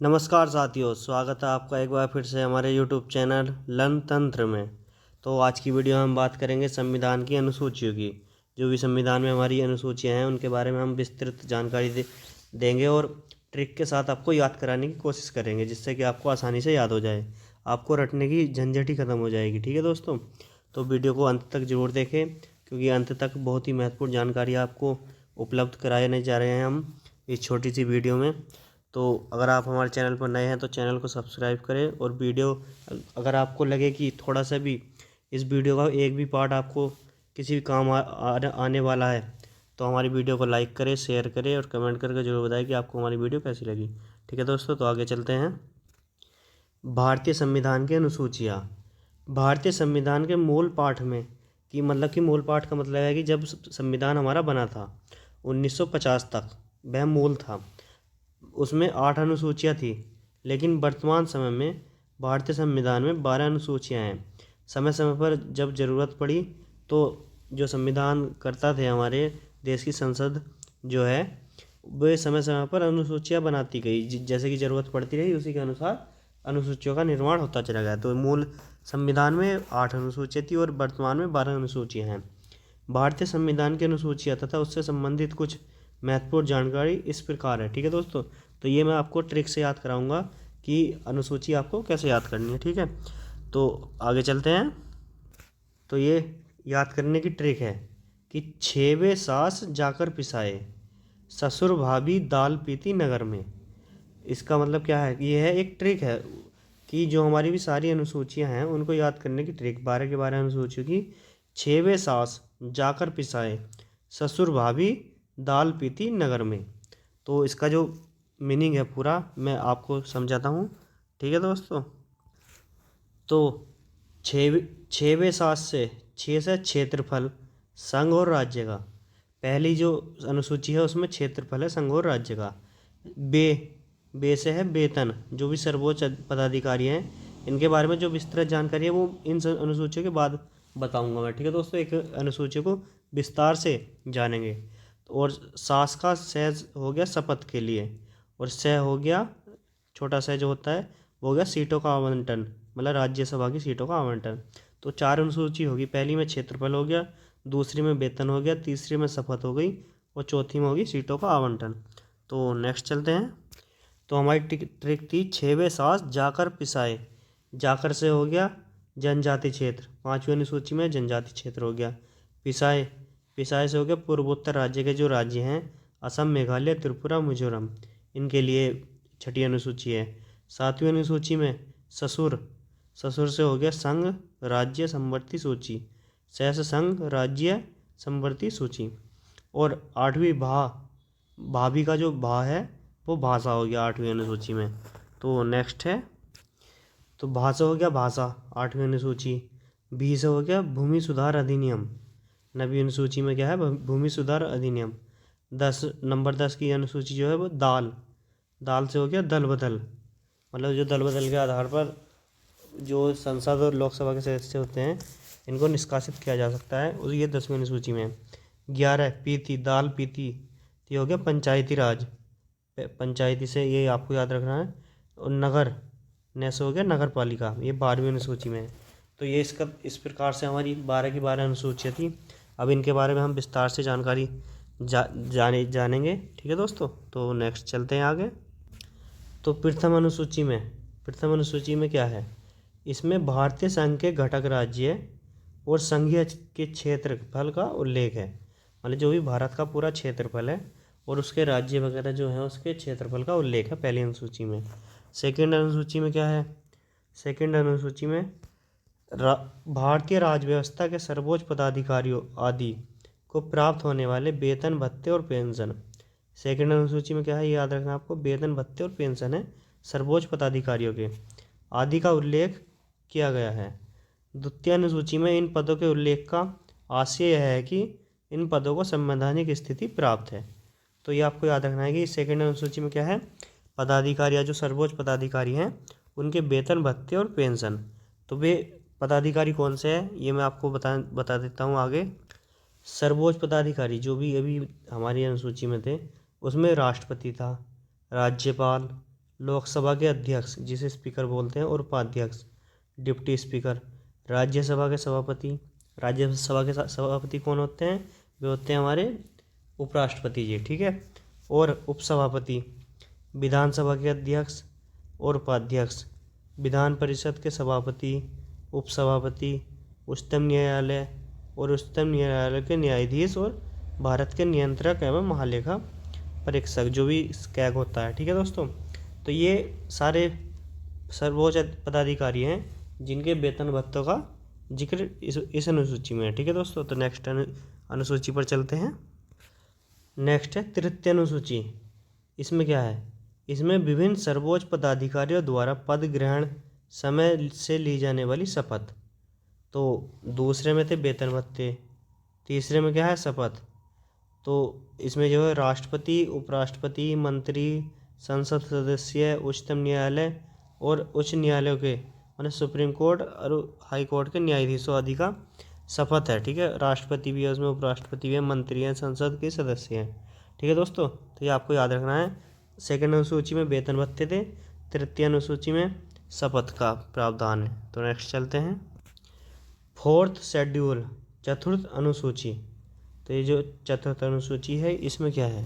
नमस्कार साथियों, स्वागत है आपका एक बार फिर से हमारे YouTube चैनल लर्न तंत्र में। तो आज की वीडियो में हम बात करेंगे संविधान की अनुसूचियों की। जो भी संविधान में हमारी अनुसूचियां हैं उनके बारे में हम विस्तृत जानकारी देंगे और ट्रिक के साथ आपको याद कराने की कोशिश करेंगे, जिससे कि आपको आसानी से याद हो जाए, आपको रटने की झंझट ही ख़त्म हो जाएगी। ठीक है दोस्तों, तो वीडियो को अंत तक ज़रूर देखें, क्योंकि अंत तक बहुत ही महत्वपूर्ण जानकारी आपको उपलब्ध कराने जा रहे हैं हम इस छोटी सी वीडियो में। तो अगर आप हमारे चैनल पर नए हैं तो चैनल को सब्सक्राइब करें, और वीडियो अगर आपको लगे कि थोड़ा सा भी इस वीडियो का एक भी पार्ट आपको किसी भी काम आने वाला है, तो हमारी वीडियो को लाइक करें, शेयर करें और कमेंट करके जरूर बताएं कि आपको हमारी वीडियो कैसी लगी। ठीक है दोस्तों, तो आगे चलते हैं। भारतीय संविधान की अनुसूचियाँ। भारतीय संविधान के मूल पाठ में कि मूल पाठ का मतलब है कि जब संविधान हमारा बना था 1950 तक, वह मूल था, उसमें 8 अनुसूचियाँ थी। लेकिन वर्तमान समय में भारतीय संविधान में 12 अनुसूचियाँ हैं। समय समय पर जब ज़रूरत पड़ी तो जो संविधान करता थे हमारे देश की संसद जो है, वे समय समय पर अनुसूचियाँ बनाती गई, जैसे कि ज़रूरत पड़ती रही उसी के अनुसार अनुसूचियों का निर्माण होता चला गया। तो मूल संविधान में 8 अनुसूचियाँ थी और वर्तमान में 12 अनुसूचियाँ हैं। भारतीय संविधान की अनुसूचियाँ तथा उससे संबंधित कुछ महत्वपूर्ण जानकारी इस प्रकार है। ठीक है दोस्तों, तो ये मैं आपको ट्रिक से याद कराऊंगा कि अनुसूची आपको कैसे याद करनी है। ठीक है, तो आगे चलते हैं। तो ये याद करने की ट्रिक है कि 6वें सास जाकर पिसाए, ससुर भाभी दाल पीती नगर में। इसका मतलब क्या है कि ये है एक ट्रिक है कि जो हमारी भी सारी अनुसूचियां हैं उनको याद करने की ट्रिक, 12 के 12 अनुसूचियों की। 6वें सास जाकर पिसाए, ससुर भाभी दाल पीती नगर में। तो इसका जो मीनिंग है पूरा मैं आपको समझाता हूँ। ठीक है दोस्तों, तो छवें सास से 6 से क्षेत्रफल, संघ और राज्य का। पहली जो अनुसूची है उसमें क्षेत्रफल है संघ और राज्य का। बे बे से है वेतन। जो भी सर्वोच्च पदाधिकारी हैं इनके बारे में जो विस्तृत जानकारी है वो इन अनुसूचियों के बाद बताऊंगा मैं। ठीक है दोस्तों, एक अनुसूची को विस्तार से जानेंगे। और सास का सह हो गया शपथ के लिए, और सह हो गया, छोटा सह जो होता है वो हो गया सीटों का आवंटन, मतलब राज्यसभा की सीटों का आवंटन। तो 4 अनुसूची होगी। पहली में क्षेत्रफल हो गया, दूसरी में वेतन हो गया, तीसरी में शपथ हो गई और चौथी में होगी सीटों का आवंटन। तो नेक्स्ट चलते हैं। तो हमारी ट्रिक थी 6वें सास जाकर पिसाए। जाकर से हो गया जनजाति क्षेत्र, 5वीं अनुसूची में जनजाति क्षेत्र हो गया। पिसाए पिसाए से हो गया पूर्वोत्तर राज्य के जो राज्य हैं, असम, मेघालय, त्रिपुरा, मिजोरम, इनके लिए 6ठी अनुसूची है। 7वीं अनुसूची में ससुर ससुर से हो गया संघ राज्य समवर्ती सूची, सहस संघ राज्य समवर्ती सूची। और 8वीं भाभी का जो भा है वो भाषा हो गया 8वीं अनुसूची में। तो नेक्स्ट है, तो भाषा हो गया भाषा 8वीं अनुसूची। भी से हो गया भूमि सुधार अधिनियम, 9वीं अनुसूची में क्या है भूमि सुधार अधिनियम। 10 की अनुसूची जो है वो दाल दाल से हो गया दल बदल, मतलब जो दल बदल के आधार पर जो संसद और लोकसभा के सदस्य होते हैं इनको निष्कासित किया जा सकता है, और ये 10वीं अनुसूची में। 11 पीती दाल पीती, ये हो गया पंचायती राज, पंचायती से ये आपको याद रखना है। और नगर ने से हो गया नगर पालिका, ये 12वीं अनुसूची में है। तो ये इसका इस प्रकार से हमारी 12 की 12 अनुसूचियाँ थी। अब इनके बारे में हम विस्तार से जानकारी जानेंगे। ठीक है दोस्तों, तो नेक्स्ट चलते हैं आगे। तो प्रथम अनुसूची में क्या है, इसमें भारतीय संघ के घटक राज्य और संघीय के क्षेत्रफल का उल्लेख है, मतलब जो भी भारत का पूरा क्षेत्रफल है और उसके राज्य वगैरह जो है उसके क्षेत्रफल का उल्लेख है पहली अनुसूची में। सेकंड अनुसूची में क्या है, सेकंड अनुसूची में भारतीय राज्य व्यवस्था के सर्वोच्च पदाधिकारियों आदि को प्राप्त होने वाले वेतन भत्ते और पेंशन। सेकंड अनुसूची में क्या है ये याद रखना आपको, वेतन भत्ते और पेंशन है सर्वोच्च पदाधिकारियों के आदि का उल्लेख किया गया है। द्वितीय अनुसूची में इन पदों के उल्लेख का आशय यह है कि इन पदों को संवैधानिक स्थिति प्राप्त है। तो ये आपको याद रखना है कि सेकंड अनुसूची में क्या है, पदाधिकारी या जो सर्वोच्च पदाधिकारी हैं उनके वेतन भत्ते और पेंशन। तो वे पदाधिकारी कौन से हैं ये मैं आपको बता देता हूँ आगे। सर्वोच्च पदाधिकारी जो भी अभी हमारी अनुसूची में थे उसमें राष्ट्रपति था, राज्यपाल, लोकसभा के अध्यक्ष जिसे स्पीकर बोलते हैं और उपाध्यक्ष डिप्टी स्पीकर, राज्यसभा के सभापति, राज्यसभा के सभापति कौन होते हैं, वे होते हैं हमारे उपराष्ट्रपति जी, ठीक है। और उपसभापति विधानसभा के अध्यक्ष और उपाध्यक्ष, विधान परिषद के सभापति, उपसभापति, उच्चतम न्यायालय और उच्चतम न्यायालय के न्यायाधीश और भारत के नियंत्रक एवं महालेखा परीक्षक जो भी कैग होता है, ठीक है दोस्तों। तो ये सारे सर्वोच्च पदाधिकारी हैं जिनके वेतन भत्तों का जिक्र इस अनुसूची में है, ठीक है दोस्तों। तो नेक्स्ट अनुसूची पर चलते हैं। नेक्स्ट है तृतीय अनुसूची। इसमें क्या है, इसमें विभिन्न सर्वोच्च पदाधिकारियों द्वारा पद ग्रहण समय से ली जाने वाली शपथ। तो दूसरे में थे वेतन भत्ते, तीसरे में क्या है शपथ। तो इसमें जो है राष्ट्रपति, उपराष्ट्रपति, मंत्री, संसद सदस्य, उच्चतम न्यायालय और उच्च न्यायालयों के माने सुप्रीम कोर्ट और हाई कोर्ट के न्यायाधीशों आदि का शपथ है, ठीक है। राष्ट्रपति भी है उसमें, उपराष्ट्रपति भी है, मंत्री हैं, संसद के सदस्य हैं, ठीक है दोस्तों। तो ये आपको याद रखना है। सेकंड अनुसूची में वेतन भत्ते थे, तृतीय अनुसूची में शपथ का प्रावधान है। तो नेक्स्ट चलते हैं। फोर्थ शेड्यूल, चतुर्थ अनुसूची। तो ये जो चतुर्थ अनुसूची है इसमें क्या है,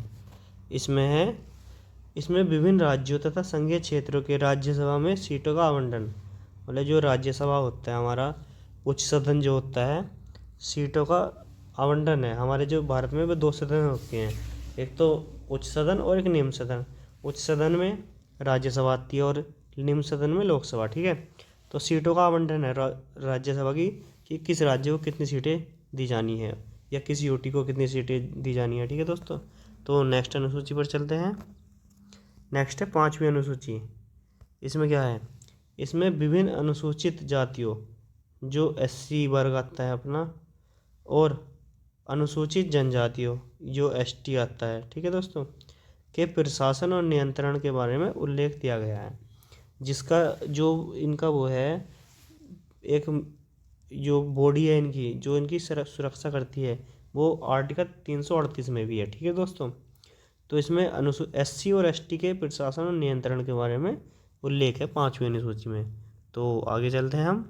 इसमें विभिन्न राज्यों तथा संघीय क्षेत्रों के राज्यसभा में सीटों का आवंटन, मतलब जो राज्यसभा होता है हमारा उच्च सदन जो होता है, सीटों का आवंटन है। हमारे जो भारत में वो 2 सदन होते हैं, एक तो उच्च सदन और एक निम्न सदन। उच्च सदन में राज्यसभा आती है और निम्न सदन में लोकसभा, ठीक है। तो सीटों का आवंटन है राज्यसभा की कि किस राज्य को कितनी सीटें दी जानी है या किस यूटी को कितनी सीटें दी जानी है, ठीक है दोस्तों। तो नेक्स्ट अनुसूची पर चलते हैं। नेक्स्ट है 5वीं अनुसूची। इसमें क्या है, इसमें विभिन्न अनुसूचित जातियों जो SC वर्ग आता है अपना और अनुसूचित जनजातियों जो ST आता है, ठीक है दोस्तों, के प्रशासन और नियंत्रण के बारे में उल्लेख दिया गया है। जिसका जो इनका वो है एक जो बॉडी है इनकी जो इनकी सुरक्षा करती है वो आर्टिकल 338 में भी है, ठीक है दोस्तों। तो इसमें SC और ST के प्रशासन और नियंत्रण के बारे में उल्लेख है 5वीं अनुसूची में। तो आगे चलते हैं हम।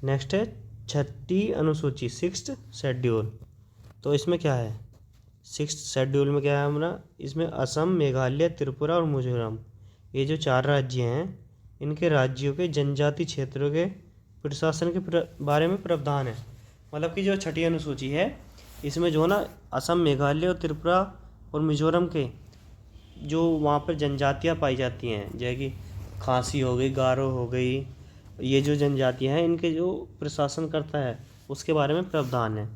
नेक्स्ट है 6ठी अनुसूची, 6th शेड्यूल। तो इसमें क्या है, 6th शेड्यूल में क्या है हमारा, इसमें असम, मेघालय, त्रिपुरा और मिजोरम ये जो 4 राज्य हैं इनके राज्यों के जनजाति क्षेत्रों के प्रशासन के बारे में प्रावधान है। मतलब कि जो 6ठी अनुसूची है इसमें जो है ना असम, मेघालय और त्रिपुरा और मिजोरम के जो वहाँ पर जनजातियाँ पाई जाती हैं, जैसे कि खासी हो गई, गारो हो गई, ये जो जनजातियाँ हैं इनके जो प्रशासन करता है उसके बारे में प्रावधान है।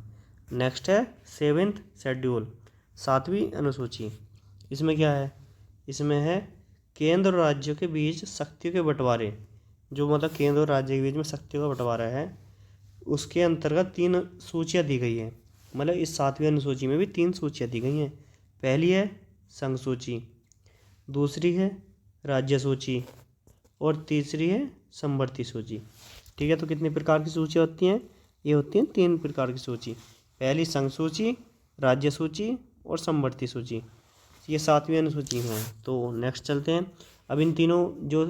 नेक्स्ट है 7th शेड्यूल, 7वीं अनुसूची। इसमें क्या है, इसमें है केंद्र और राज्यों के बीच शक्तियों के बंटवारे, जो मतलब केंद्र और राज्य के बीच में शक्तियों का बंटवारा है उसके अंतर्गत 3 सूचियाँ दी गई हैं। मतलब इस 7वीं अनुसूची में भी 3 सूचियाँ दी गई हैं। पहली है संघ सूची, दूसरी है राज्य सूची और तीसरी है समवर्ती सूची, ठीक है। तो कितनी प्रकार की सूचियाँ होती हैं, ये होती हैं 3 प्रकार की सूची। पहली संघ सूची, राज्य सूची और समवर्ती सूची, ये 7वीं अनुसूची में है। तो नेक्स्ट चलते हैं। अब इन तीनों जो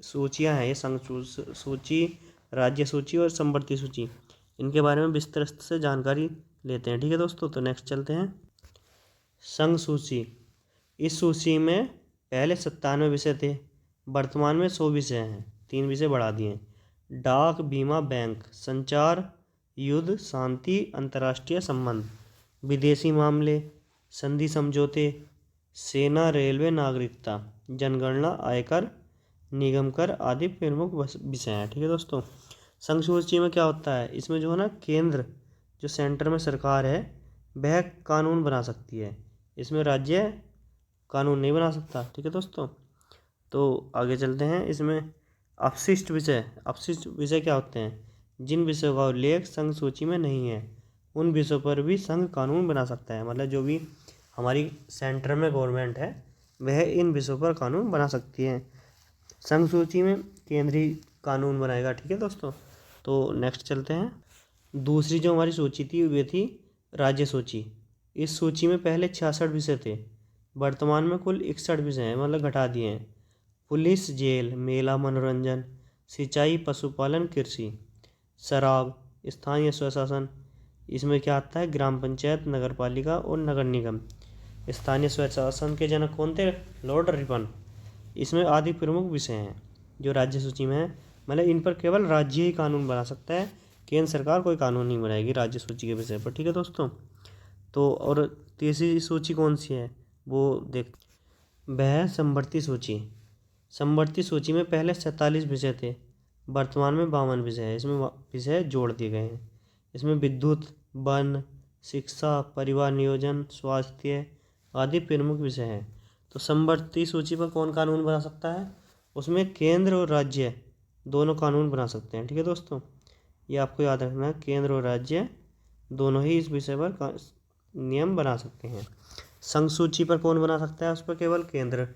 सूचियाँ हैं, ये संघ सूची, राज्य सूची और समवर्ती सूची, इनके बारे में विस्तृत से जानकारी लेते हैं, ठीक है दोस्तों। तो नेक्स्ट चलते हैं। संघ सूची, इस सूची में पहले 97 विषय थे, वर्तमान में 100 विषय हैं, 3 विषय बढ़ा दिए हैं। डाक, बीमा, बैंक, संचार, युद्ध, शांति, अंतर्राष्ट्रीय संबंध, विदेशी मामले, संधि समझौते, सेना, रेलवे, नागरिकता, जनगणना, आयकर, निगम कर आदि प्रमुख विषय हैं, ठीक है दोस्तों। संघ सूची में क्या होता है, इसमें जो है ना केंद्र जो सेंटर में सरकार है वह कानून बना सकती है, इसमें राज्य कानून नहीं बना सकता, ठीक है दोस्तों। तो आगे चलते हैं। इसमें अपशिष्ट विषय क्या होते हैं, जिन विषयों का उल्लेख संघ सूची में नहीं है उन विषयों पर भी संघ कानून बना सकता है। मतलब जो भी हमारी सेंटर में गवर्नमेंट है वह इन विषयों पर कानून बना सकती है। संघ सूची में केंद्रीय कानून बनाएगा, ठीक है दोस्तों। तो नेक्स्ट चलते हैं। दूसरी जो हमारी सूची थी वे थी राज्य सूची। इस सूची में पहले 66 विषय थे, वर्तमान में कुल 61 विषय हैं, मतलब घटा दिए हैं। पुलिस, जेल, मेला, मनोरंजन, सिंचाई, पशुपालन, कृषि, शराब, स्थानीय स्वशासन। इसमें क्या आता है? ग्राम पंचायत, नगर पालिका और नगर निगम। स्थानीय स्वशासन के जनक कौन थे? Lord Ripon. इसमें आदि प्रमुख विषय हैं जो राज्य सूची में है, मतलब इन पर केवल राज्य ही कानून बना सकता है, केंद्र सरकार कोई कानून नहीं बनाएगी राज्य सूची के विषय पर। ठीक है दोस्तों। तो और तीसरी सूची कौन सी है वो देख, वह है समवर्ती सूची। समवर्ती सूची में पहले 47 विषय थे, वर्तमान में 52 विषय है। इसमें विषय जोड़ दिए गए हैं। इसमें विद्युत, वन, शिक्षा, परिवार नियोजन, स्वास्थ्य आदि प्रमुख विषय हैं। तो समवर्ती सूची पर कौन कानून बना सकता है? उसमें केंद्र और राज्य दोनों कानून बना सकते हैं। ठीक है दोस्तों, ये आपको याद रखना है, केंद्र और राज्य दोनों ही इस विषय पर नियम बना सकते हैं। संघ सूची पर कौन बना सकता है? उस पर केवल केंद्र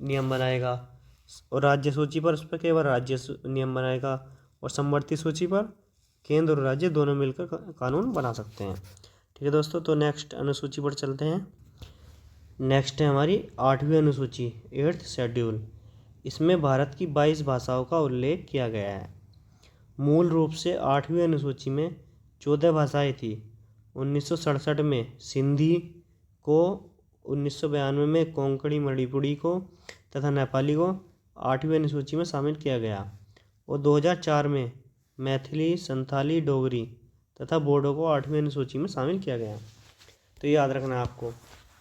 नियम बनाएगा, और राज्य सूची पर उस पर केवल राज्य नियम बनाएगा, और समवर्ती सूची पर केंद्र और राज्य दोनों मिलकर कानून बना सकते हैं। ठीक है दोस्तों, तो नेक्स्ट अनुसूची पर चलते हैं। नेक्स्ट है हमारी 8वीं अनुसूची, 8th शेड्यूल। इसमें भारत की 22 भाषाओं का उल्लेख किया गया है। मूल रूप से 8वीं अनुसूची में 14 भाषाएं थी। 1967 में सिंधी को, 1992 में कोंकणी मणिपुरी को तथा नेपाली को 8वीं अनुसूची में शामिल किया गया, और 2004 में मैथिली, संथाली, डोगरी तथा बोडो को 8वीं अनुसूची में शामिल किया गया। तो ये याद रखना है आपको।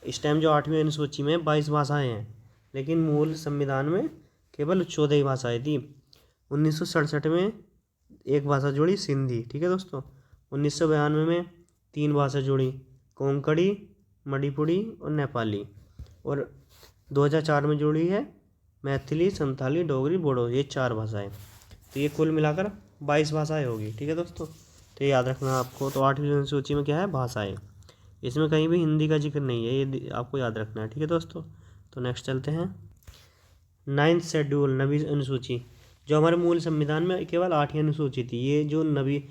इस टाइम जो 8वीं अनुसूची में 22 भाषाएं हैं, लेकिन मूल संविधान में केवल 14 ही भाषाएं थी। 1967 में एक भाषा जुड़ी, सिंधी। ठीक है दोस्तों। 1992 में 3 भाषा जुड़ी, कोंकणी, मणिपुरी और नेपाली, और 2004 में जुड़ी है मैथिली, संथाली, डोगरी, बोडो, ये 4 भाषाएं। तो ये कुल मिलाकर 22 भाषाएं होगी। ठीक है दोस्तों, तो ये याद रखना आपको। तो 8वीं अनुसूची में क्या है? भाषाएं। इसमें कहीं भी हिंदी का जिक्र नहीं है, ये आपको याद रखना है। ठीक है दोस्तों, तो नेक्स्ट चलते हैं। 9th शेड्यूल, 9वीं अनुसूची। जो हमारे मूल संविधान में केवल 8 ही अनुसूची थी, ये जो 9वीं,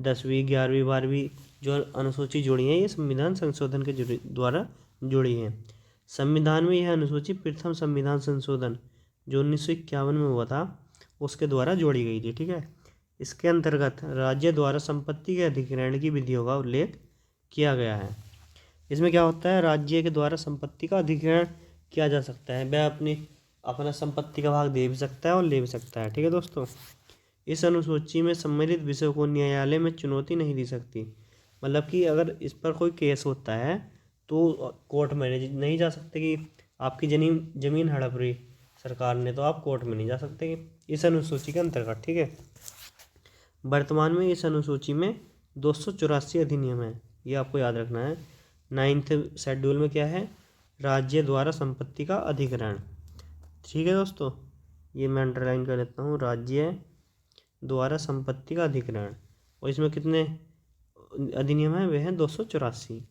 10वीं, 11वीं, 12वीं जो अनुसूची जुड़ी हैं, ये संविधान संशोधन के द्वारा जुड़ी हैं। संविधान में यह अनुसूची प्रथम संविधान संशोधन जो 1951 में हुआ था उसके द्वारा जोड़ी गई थी। ठीक है। इसके अंतर्गत राज्य द्वारा संपत्ति के अधिग्रहण की विधियों का उल्लेख किया गया है। इसमें क्या होता है? राज्य के द्वारा संपत्ति का अधिग्रहण किया जा सकता है, वह अपना संपत्ति का भाग दे भी सकता है और ले भी सकता है। ठीक है दोस्तों। इस अनुसूची में सम्मिलित विषयों को न्यायालय में चुनौती नहीं दी सकती, मतलब कि अगर इस पर कोई केस होता है तो कोर्ट में नहीं जा सकते कि आपकी जमीन हड़प रही सरकार ने, तो आप कोर्ट में नहीं जा सकते इस अनुसूची के अंतर्गत। ठीक है। वर्तमान में इस अनुसूची में 284 अधिनियम है, ये आपको याद रखना है। 9th शेड्यूल में क्या है? राज्य द्वारा संपत्ति का अधिग्रहण। ठीक है दोस्तों, ये मैं अंडरलाइन कर लेता हूँ, राज्य द्वारा संपत्ति का अधिग्रहण। और इसमें कितने अधिनियम हैं? वे हैं 284।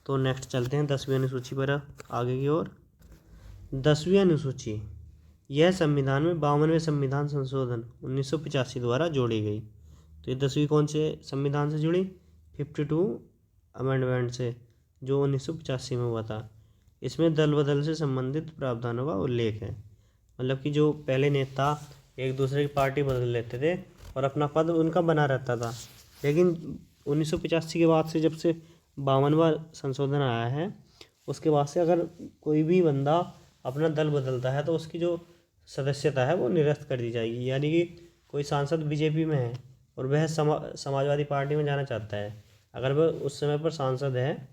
तो नेक्स्ट चलते हैं 10वीं अनुसूची पर आगे की ओर। 10वीं अनुसूची यह संविधान में 52वें संविधान संशोधन 1985 द्वारा जोड़ी गई। तो ये 10वीं कौन से संविधान से जुड़ी? 52 अमेंडमेंट से, जो 1985 में हुआ था। इसमें दल बदल से संबंधित प्रावधानों का उल्लेख है, मतलब कि जो पहले नेता एक दूसरे की पार्टी बदल लेते थे और अपना पद उनका बना रहता था, लेकिन 1985 के बाद से, जब से 52वां संशोधन आया है, उसके बाद से अगर कोई भी बंदा अपना दल बदलता है तो उसकी जो सदस्यता है वो निरस्त कर दी जाएगी। यानी कि कोई सांसद बीजेपी में है और वह समाजवादी पार्टी में जाना चाहता है, अगर वह उस समय पर सांसद है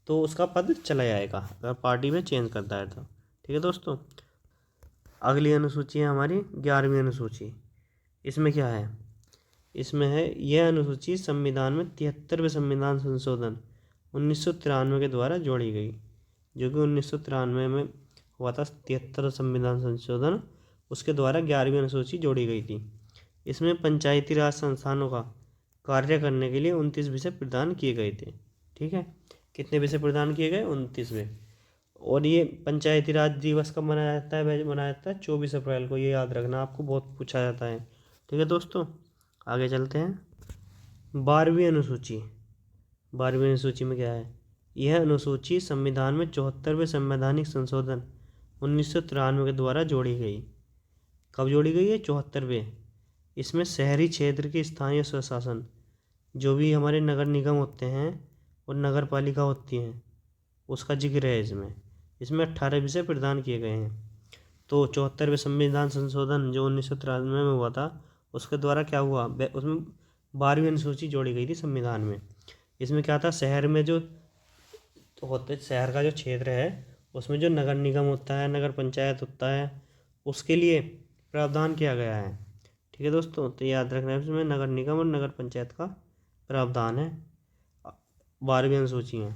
तो उसका पद चला जाएगा अगर पार्टी में चेंज करता है तो। ठीक है दोस्तों। अगली अनुसूची है हमारी 11वीं अनुसूची। इसमें क्या है? इसमें है यह अनुसूची संविधान में 73वें संविधान संशोधन 1993 के द्वारा जोड़ी गई, जो कि 1993 में हुआ था 73 संविधान संशोधन, उसके द्वारा 11वीं अनुसूची जोड़ी गई थी। इसमें पंचायती राज संस्थानों का कार्य करने के लिए 29 विषय प्रदान किए गए थे। ठीक है। कितने विषय प्रदान किए गए? 29वें। और ये पंचायती राज दिवस कब मनाया जाता है? वह मनाया जाता है 24 अप्रैल को, ये याद रखना, आपको बहुत पूछा जाता है। ठीक है दोस्तों, आगे चलते हैं। 12वीं अनुसूची। 12वीं अनुसूची में क्या है? यह अनुसूची संविधान में 74वें संवैधानिक संशोधन 1993 के द्वारा जोड़ी गई, कब जोड़ी गई है? 74वें। इसमें शहरी क्षेत्र के स्थानीय स्वशासन, जो भी हमारे नगर निगम होते हैं और नगर पालिका होती हैं, उसका जिक्र है इसमें। इसमें 18 विषय प्रदान किए गए हैं। तो 74वें संविधान संशोधन जो 1993 में हुआ था, उसके द्वारा क्या हुआ, उसमें 12वीं अनुसूची जोड़ी गई थी संविधान में। इसमें क्या था, शहर में जो होते, शहर का जो क्षेत्र है उसमें जो नगर निगम होता है, नगर पंचायत होता है, उसके लिए प्रावधान किया गया है। ठीक है दोस्तों, तो याद रखना है, इसमें नगर निगम और नगर पंचायत का प्रावधान है, 12वीं अनुसूची में।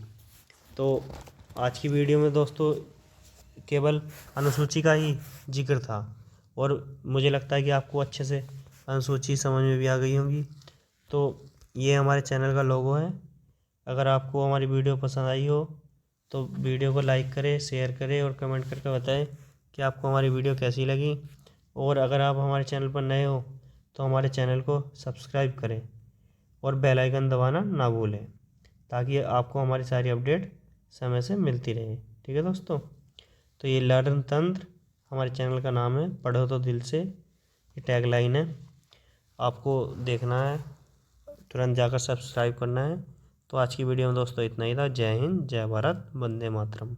तो आज की वीडियो में दोस्तों केवल अनुसूची का ही जिक्र था, और मुझे लगता है कि आपको अच्छे से अनुसूची समझ में भी आ गई होंगी। तो ये हमारे चैनल का लोगो है। अगर आपको हमारी वीडियो पसंद आई हो तो वीडियो को लाइक करें, शेयर करें और कमेंट करके बताएं कि आपको हमारी वीडियो कैसी लगी। और अगर आप हमारे चैनल पर नए हो तो हमारे चैनल को सब्सक्राइब करें और बेल आइकन दबाना ना भूलें, ताकि आपको हमारी सारी अपडेट समय से मिलती रहे। ठीक है दोस्तों, तो ये लर्न तंत्र हमारे चैनल का नाम है, पढ़ो तो दिल से, ये टैगलाइन है, आपको देखना है, तुरंत जाकर सब्सक्राइब करना है। तो आज की वीडियो में दोस्तों इतना ही था। जय हिंद, जय भारत, वंदे मातरम।